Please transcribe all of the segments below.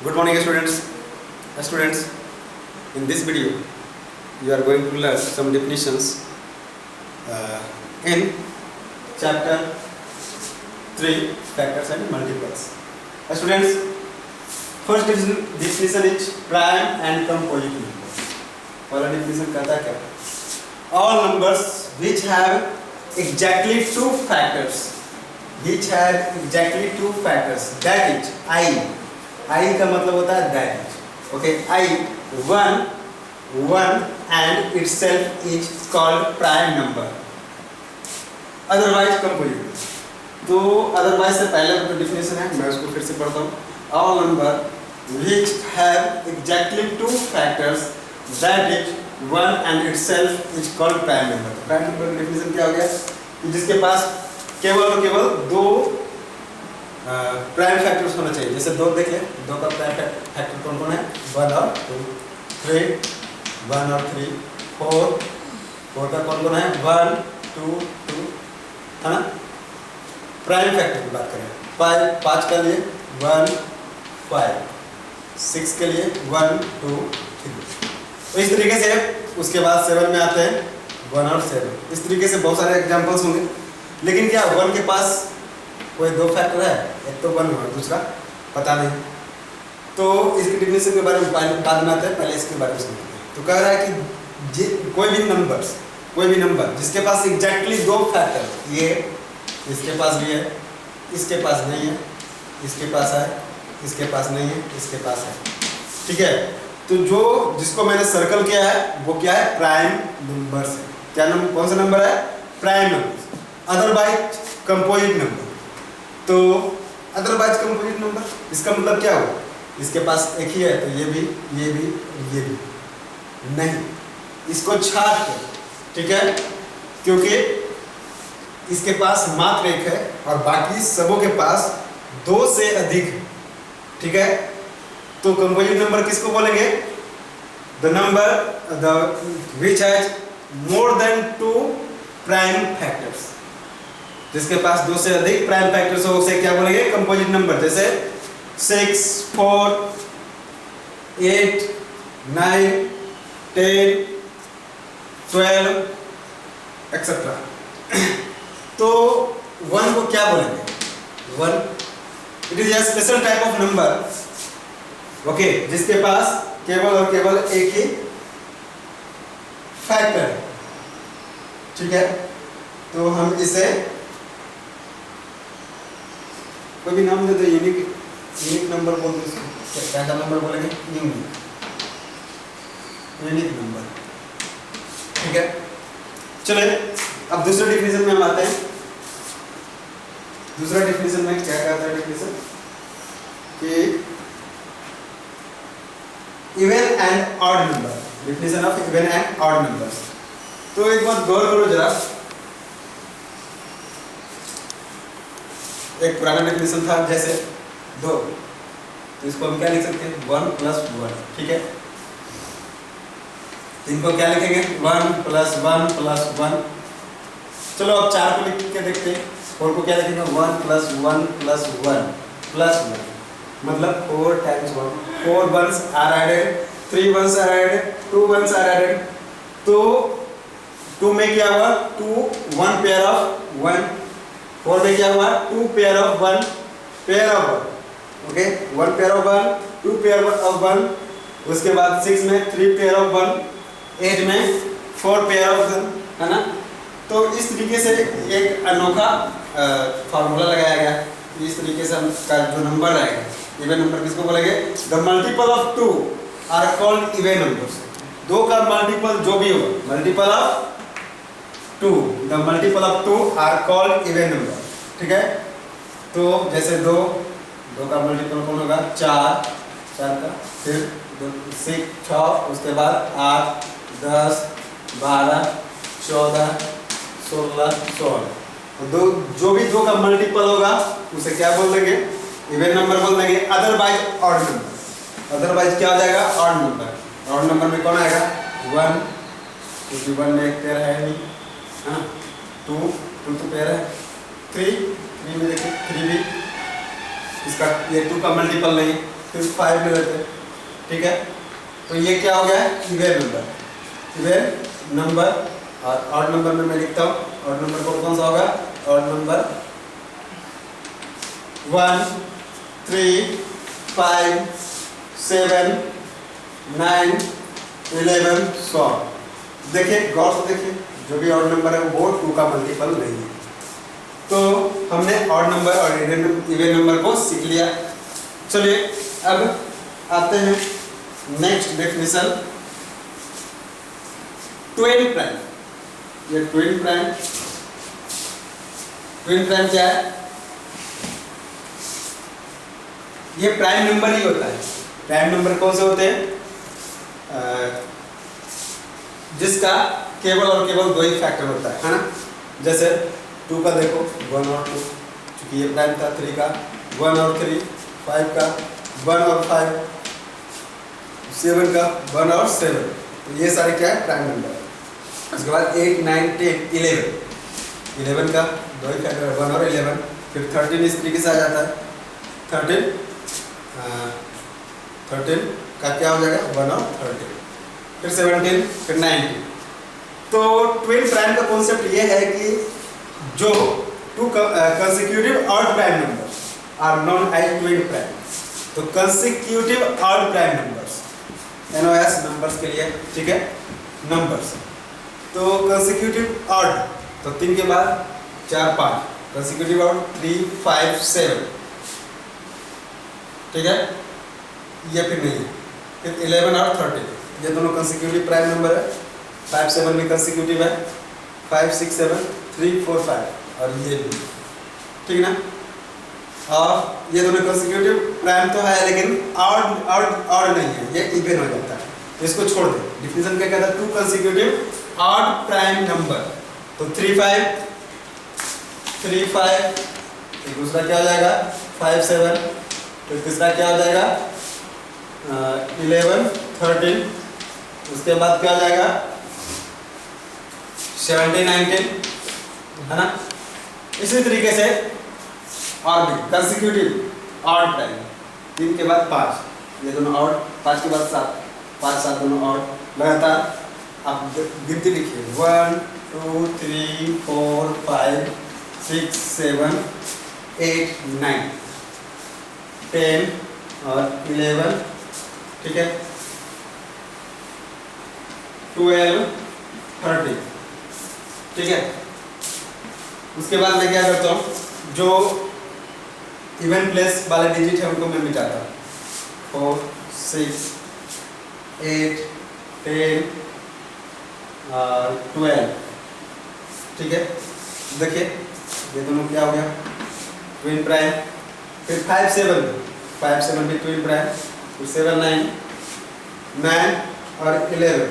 Good morning students. Students, in this video you are going to learn some definitions in chapter 3 factors and multiples. Students, first definition is prime and composite number. पहला definition कहता है क्या? All numbers which have exactly two factors, that is I का मतलब होता है that is, okay, I one and itself is called prime number, otherwise composite. तो otherwise से पहले जो definition है मैं उसको फिर से पढ़ता हूँ. All number which have exactly two factors, that is one and itself is called prime number. Prime number का definition क्या हो गया कि जिसके पास केवल और केवल दो प्राइम फैक्टर्स होना चाहिए. जैसे दो देख ले, दो का प्राइम फैक्टर कौन कौन है? 1 और 2, 3, 1 और 3, 4 का कौन कौन है? 1, 2, 2, है ना. प्राइम फैक्टर की बात करें, 5 के लिए 1, 5, 6 के लिए 1, 2, 3. तो इस तरीके से उसके बाद 7 में आते हैं 1 और 7. इस तरीके से बहुत सारे एग्जांपल्स होंगे. लेकिन क्या 1 के पास कोई दो फैक्टर है? एक तो 1 है, दूसरा पता नहीं. तो इसकी डिफिनेशन के बारे में बाद में आते हैं, पहले इसके बारे में समझते हैं. तो कह रहा है कि कोई भी नंबर जिसके पास एग्जैक्टली दो फैक्टर, ये इसके पास भी है, इसके पास नहीं है, इसके पास है, इसके पास नहीं है, इसके पास है, ठीक है. तो जिसको मैंने सर्कल किया है वो क्या है? प्राइम नंबर है. क्या नंबर? कौन सा नंबर है? Prime number. Otherwise composite number. तो अदरवाइज कंपोजिट नंबर इसका मतलब क्या हुआ? इसके पास एक ही है तो ये भी नहीं, इसको छाट के, ठीक है, क्योंकि इसके पास मात्र एक है और बाकी सबों के पास दो से अधिक है, ठीक है. तो कंपोजिट नंबर किसको बोलेंगे? The number which has more than 2 prime factors. जिसके पास दो से अधिक प्राइम फैक्टर्स हो उसे क्या बोलेंगे? Composite number. जैसे 6, 4, 8, 9, 10, 12 एक्सेट्रा. तो 1 को क्या बोलेंगे? 1 it is a special type of number, okay, जिसके पास केवल और केवल एक ही फैक्टर है, ठीक है. तो हम इसे कोई भी नाम दे दो, यूनिक नंबर बोल दो. इसको कैसा नंबर बोलेंगे? यूनिक नंबर, ठीक है. चलिए अब दूसरे डिफिनेशन में हम आते हैं. दूसरा डिफिनेशन में क्या कहता है? डिफिनेशन कि even and odd number. Definition of even and odd numbers. तो एक बात गौर करो जरा. एक पुराना डेफिनेशन था जैसे 2, तो इसको हम क्या लिख सकते हैं? 1 + 1, ठीक है. इनको क्या लिखेंगे? 1 + 1 + 1. चलो अब 4 को लिख के देखते हैं. 4 को क्या लिखेंगे? 1 + 1 + 1 + 1, मतलब 4 × 1. 4 ones are added, 3 ones are added, 2 ones are added. तो 2 में क्या हुआ? 2 1 पेयर ऑफ 1. 4 में क्या हुआ? 2 pair of 1 pair of 1, okay. 1 pair of 1, 2 pair of 1. उसके बाद 6 में 3 पेयर ऑफ 1, 8 में 4 पेयर ऑफ 1, है ना. तो इस तरीके से एक अनोखा फार्मूला लगाया गया. इस तरीके से का जो नंबर रहेगा, इवन नंबर किसको बोलेंगे? The multiple of 2 are called even numbers. 2 का मल्टीपल जो भी हो, multiple of 2, the multiple of 2 are called even number, ठीक है. तो जैसे 2 का मल्टीपल कौन होगा? 4 का, फिर 6, उसके बाद 8, 10, 12, 14, 16, 16. तो जो भी 2 का मल्टीपल होगा उसे क्या बोल देंगे? इवन नंबर बोल देंगे. Otherwise odd number. अदरवाइज क्या हो जाएगा? Odd number. ऑड नंबर में कौन आएगा? 1, क्योंकि 1 में एक पेयर है नहीं, है ना. 2 तो पेयर है. 3 में देखिए 3 भी, इसका ये 2 का मल्टीपल नहीं, फिर 5 ले लेते हैं, ठीक है। तो ये क्या हो गया, इवन नंबर, इवन नंबर। और ऑड नंबर में मैं लिखता हूँ, ऑड नंबर कौन सा होगा, ऑड नंबर 1 3 5 7 9 11 100। देखिए गौर से देखिए, जो भी ऑड नंबर है वो 2 का मल्टीपल नहीं है। तो हमने ऑड नंबर और इवन नंबर को सीख लिया। चलिए अब आते हैं नेक्स्ट डेफिनेशन, ट्विन प्राइम। ये ट्विन प्राइम, ट्विन प्राइम क्या है, ये प्राइम नंबर ही होता है। प्राइम नंबर कौन से होते हैं, जिसका केवल और केवल 2 ही फैक्टर होता है ना। जैसे 2 का देखो 1 और 2, क्योंकि ये प्राइम था, 3 का 1 और 3, 5 का 1 और 5, 7 का 1 और 7। तो ये सारे क्या है, प्राइम नंबर। उसके बाद 8 9 10 11 का 2 ही फैक्टर है, 1 और 11। फिर 13 इस तरीके से आ जाता है, 13 का क्या हो जाएगा, 1 और 13। फिर 17, फिर 19। तो ट्विन प्राइम का कॉन्सेप्ट ये है कि जो 2 consecutive odd prime numbers are known as twin prime. तो consecutive odd prime numbers, NOS numbers के लिए, ठीक है, नंबर्स। तो कंसेक्यूटिव ऑड, तो 3 के बाद 4 5, कंसेक्यूटिव ऑड 3 5 7, ठीक है, ये फिर नहीं है। फिर 11 और 13, ये दोनों कंसेक्यूटिव प्राइम नंबर है। 5 7 भी कंसेक्यूटिव है, 5 6 7 3 4 5, और ये भी, ठीक ना। और ये दोनों कंसेक्यूटिव प्राइम तो है, लेकिन ऑड नहीं है, ये इवन हो जाता है। तो इसको छोड़ दे। डिफिनेशन क्या कहता है, 2 कंसेक्यूटिव ऑड प्राइम नंबर। तो 3 5 3 5, दूसरा क्या हो जाएगा 5 7, फिर तीसरा क्या हो जाएगा 11 13, उसके बाद क्या हो जाएगा 17 19, है ना। इसी तरीके से और भी कंसेक्यूटिव ऑड प्राइम, 3 के बाद 5, ये दोनों ऑड, 5 के बाद 7, 5 7 दोनों ऑड। लगातार आप गिनती लिखिए, 1 2 3 4 5 6 7 8 9 10 और 11, ठीक है, 12 13, ठीक है। उसके बाद मैं क्या करता हूँ, जो इवन प्लेस वाले डिजिट है उनको मैं मिटाता हूँ, 4 6 8 10 और 12, ठीक है। देखिए ये दोनों क्या हो गया, ट्विन प्राइम। फिर 5 7 भी ट्विन प्राइम। फिर 7 9 9 और 11,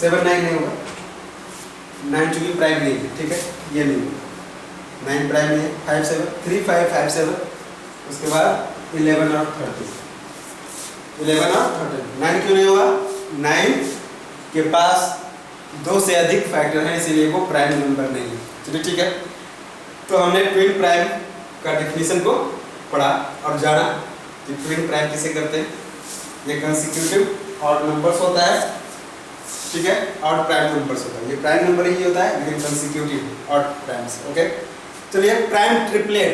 7 9 नहीं होगा, 9 चूंकि प्राइम नहीं है, ठीक है, ये नहीं होगा, 9 प्राइम नहीं है। 5 7 3 5 5 7, उसके बाद 11 और 13, 11 और 13। 9 क्यों नहीं होगा, 9 के पास 2 से अधिक फैक्टर हैं, इसीलिए वो प्राइम नंबर नहीं है। चलिए ठीक है, तो हमने ट्विन प्राइम का डेफिनेशन को पढ़ा और जाना कि ट्विन प्राइम किसे करते हैं। ये कंसेक्यूटिव ऑड नंबर्स होता है, ठीक है, ऑड प्राइम नंबर्स होता है। ये प्राइम नंबर ही होता है, लेकिन कंसेक्यूटिव ऑड प्राइम्स, ओके। चलिए प्राइम ट्रिपलेट,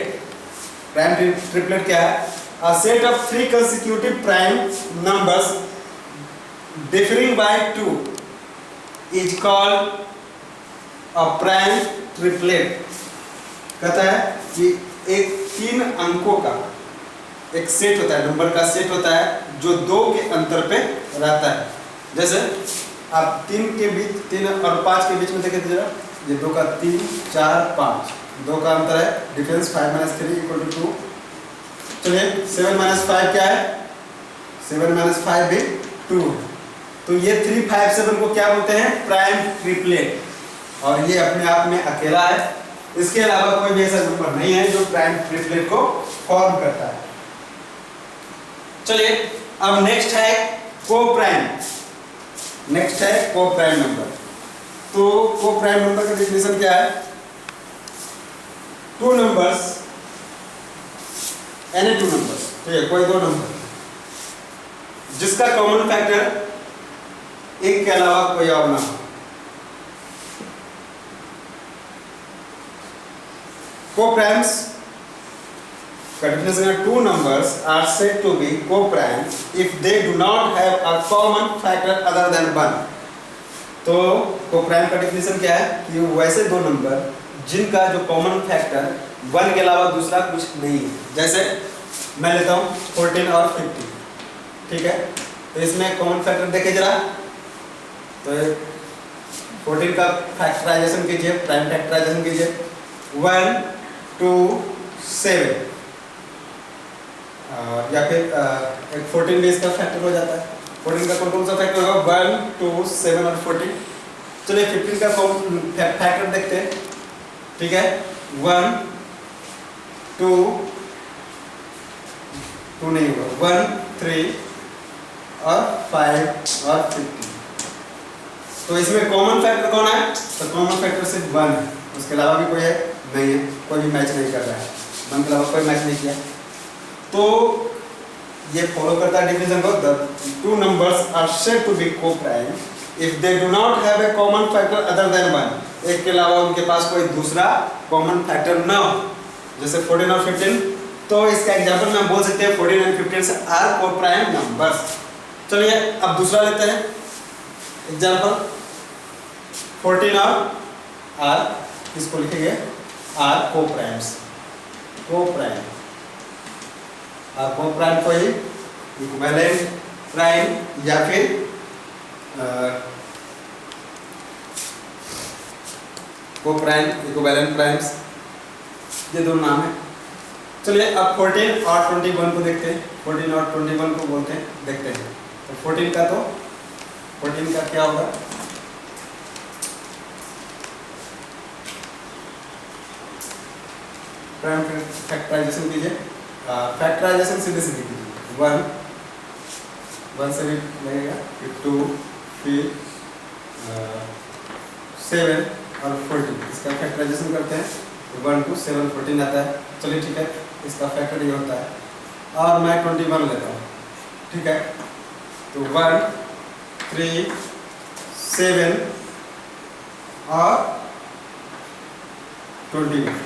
प्राइम ट्रिपलेट क्या है, a set of 3 consecutive prime numbers differing by 2 is called a prime triplet। कहता है कि एक 3 अंकों का एक सेट होता है, नंबर का सेट होता है जो 2 के अंतर पे रहता है। जैसे आप 3 के बीच, 3 और 5 के बीच में देखें जरा, ये 2 का 3 4 5, 2 का अंतर है, डिफरेंस 5 - 3 = 2। चलिए 7 - 5 क्या है, 7 - 5 भी 2। तो ये 3 5 7 को क्या बोलते हैं, प्राइम ट्रिपलेट, और ये अपने आप में अकेला है। इसके अलावा कोई भी ऐसा नंबर नहीं है जो प्राइम ट्रिपलेट को फॉर्म करता है। चलिए अब नेक्स्ट है को प्राइम, नेक्स्ट है को प्राइम नंबर। तो को प्राइम नंबर का डेफिनेशन क्या है, 2 नंबर्स, एनी 2 नंबर्स, ठीक है, कोई 2 नंबर जिसका कॉमन फैक्टर एक के अलावा कोई और ना हो। Co-primes का definition है two numbers are said to be co-prime if they do not have a common factor other than one। तो co-prime का definition क्या है कि वैसे दो नंबर जिनका जो कॉमन फैक्टर 1 के अलावा दूसरा कुछ नहीं है। जैसे मैं लेता हूँ 14 और 50, ठीक है। तो इसमें कॉमन फैक्टर देखे जरा, तो 14 का फैक्टराइजेशन कीजिए, प्राइम फैक्टराइजेशन कीजिए, 1 2 7, या फिर एक 14 भी इसका फैक्टर हो जाता है। 14 का कौन कौन सा फैक्टर होगा? 1 2 7 और 14। चलिए 15 का फैक्टर देखते हैं, ठीक है। 1 2 नहीं होगा, 1 3 और 5 और 50। तो इसमें कॉमन फैक्टर कौन है? तो कॉमन फैक्टर सिर्फ 1 है, उसके अलावा भी कोई है नहीं है, कोई भी मैच नहीं कर रहा है, 1 के अलावा कोई मैच नहीं किया। तो ये फॉलो करता है डिफिनेशन को, the two numbers are said to be coprime if they do not have a common factor other than 1। एक के अलावा उनके पास कोई दूसरा कॉमन फैक्टर ना हो, जैसे 14 और 15। तो इसका एग्जांपल में बोल सकते हैं 14 एंड 15 आर को-प्राइम नंबर्स। चलिए अब दूसरा लेते हैं एग्जांपल, 14 और आर, इसको लिखेंगे आर को-प्राइम्स, को-प्राइम। आर को-प्राइम कोई इक्विवेलेंट प्राइम या फिर को-प्राइम, इक्विवेलेंट प्राइम्स, ये दोनों नाम है। चलिए अब 14 और 21 को देखते हैं, 14 और 21 को बोलते हैं, देखते हैं। तो 14 का क्या होगा? प्राइम फैक्टराइजेशन कीजिए, फैक्टराइजेशन सीधे सीधे कीजिए, 1 से भी लगेगा, फिर 2, फिर 7 और 14। इसका फैक्टराइजेशन करते हैं तो 1 2 7 14 आता है। चलिए ठीक है, इसका फैक्टर ये होता है। और मैं 21 लेता हूँ, ठीक है। तो 1 3 7 और 21।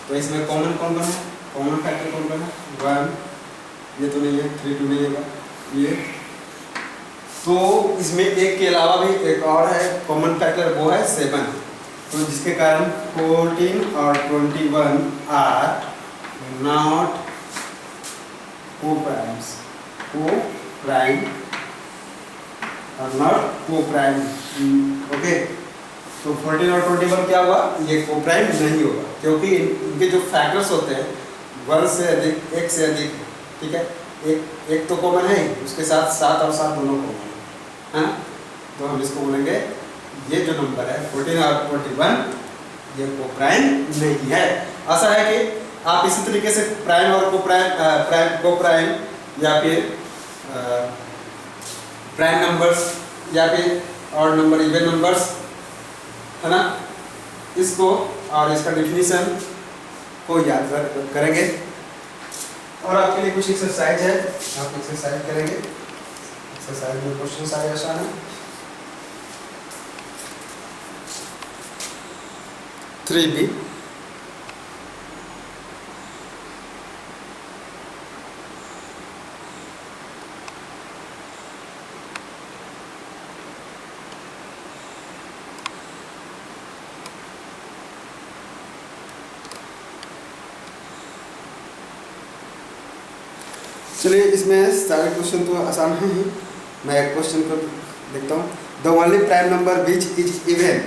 तो इसमें कॉमन कौन कौन है? कॉमन फैक्टर कौन कौन है? 1, ये तो नहीं है, 3 2 नहीं होगा ये। तो इसमें एक के अलावा भी एक और है कॉमन फैक्टर, वो है 7। तो जिसके कारण 14 और 21 आर नॉट को-प्राइम्स, को-प्राइम और नॉट को-प्राइम, ओके। तो 14 और 21 क्या हुआ? ये को-प्राइम नहीं होगा, क्योंकि इनके जो फैक्टर्स होते हैं 1 से अधिक, 1 से अधिक, ठीक है। एक तो कॉमन है, उसके साथ 7 और 7 दोनों कॉमन है ना। तो हम इसको बोलेंगे ये जो नंबर है 14 और 21 ये को-प्राइम नहीं है। ऐसा है कि आप इसी तरीके से प्राइम और को-प्राइम या फिर प्राइम नंबर्स या फिर ऑड नंबर, इवन नंबर्स, है ना, इसको और इसका डेफिनेशन को याद करेंगे। और आपके लिए कुछ एक्सरसाइज है, आप एक्सरसाइज करेंगे। एक्सरसाइज में क्वेश्चन सारे आसान है। 3B, चलिए इसमें सारे क्वेश्चन तो आसान हैं ही। मैं एक क्वेश्चन को देखता हूँ। The only prime number which is even,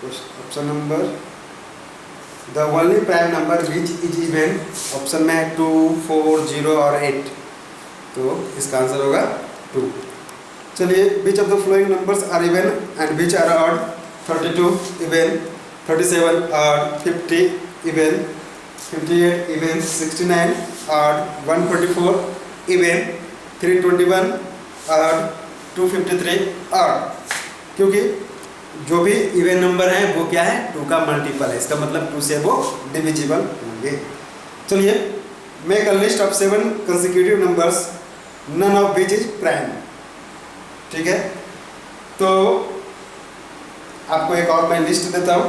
option number, the only prime number which is even, option में है 2 4 0 और 8। तो इसका आंसर होगा 2। चलिए which of the following numbers are even and which are odd, 32 even, 37 odd, 50 even, 58 even, 69 odd, 144 even, 321 odd, 253 odd. क्योंकि जो भी इवन नंबर है वो क्या है? 2 का मल्टीपल है, इसका मतलब 2 से वो डिविजिबल होंगे। चलिए make a list of 7 consecutive numbers none of which is prime। ठीक है, तो आपको एक और मैं लिस्ट देता हूँ,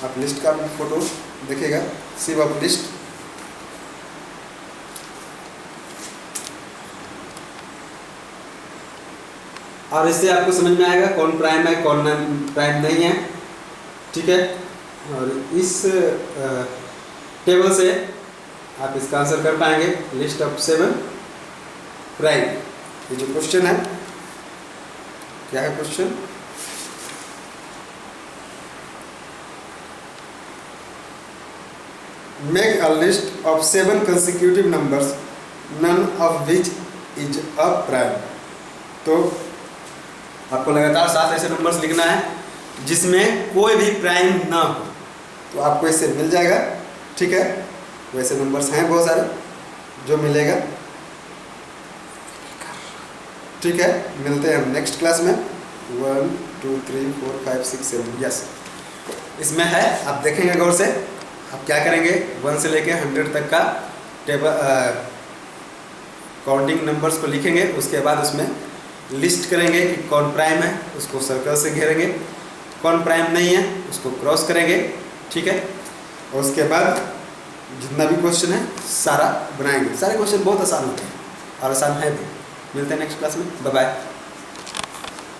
आप लिस्ट का फोटो देखिएगा, सिर्फ आप लिस्ट। और इससे आपको समझ में आएगा कौन प्राइम है कौन प्राइम नहीं है। ठीक है, और इस टेबल से आप इसका आंसर कर पाएंगे, लिस्ट ऑफ 7 प्राइम। ये जो क्वेश्चन है, क्या है question? Make a list of 7 consecutive numbers none of which is a prime. तो आपको लगातार 7 ऐसे नंबर्स लिखना है जिसमें कोई भी प्राइम ना हो, तो आपको इससे मिल जाएगा। ठीक है, वैसे नंबर्स हैं बहुत सारे जो मिलेगा। ठीक है, मिलते हैं हम नेक्स्ट क्लास में। 1 2 3 4 5 6 7 यस, इसमें है, आप देखेंगे गौर से। आप क्या करेंगे, 1 से लेके 100 तक का टेबल काउंटिंग नंबर्स को लिखेंगे, उसके बाद उसमें लिस्ट करेंगे कि कौन प्राइम है, उसको सर्कल से घेरेंगे, कौन प्राइम नहीं है उसको क्रॉस करेंगे। ठीक है, और उसके बाद जितना भी क्वेश्चन है सारा बनाएंगे। सारे क्वेश्चन बहुत आसान होते हैं और आसान है भी। मिलते हैं नेक्स्ट क्लास में, बाय बाय।